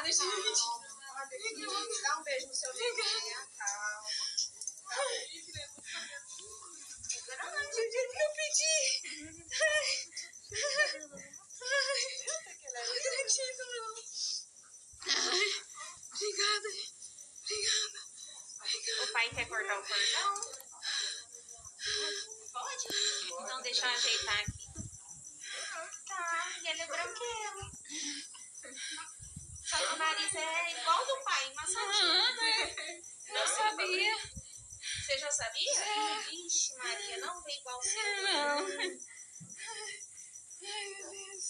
deixa eu ver. Dá um beijo no seu neném. Calma. Do jeito que eu pedi. Não acredito, não. Obrigada. O pai quer cortar o cordão? Pode? Então deixa eu ajeitar aqui. Tá, e ele é branquelo. Só que o nariz é igual do pai, massadinho. Não sabia. Você já sabia? Ixi, Maria, não vem igual o seu. Não. Ai, meu Deus.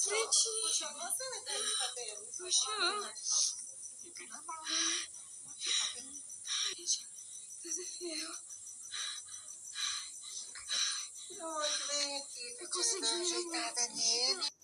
Pretinho. Puxou você, né, dos cabelos? Puxou. Fica normal. Ai, gente. Deus é fiel. Vem aqui, Eu consegui. ajeitada nele.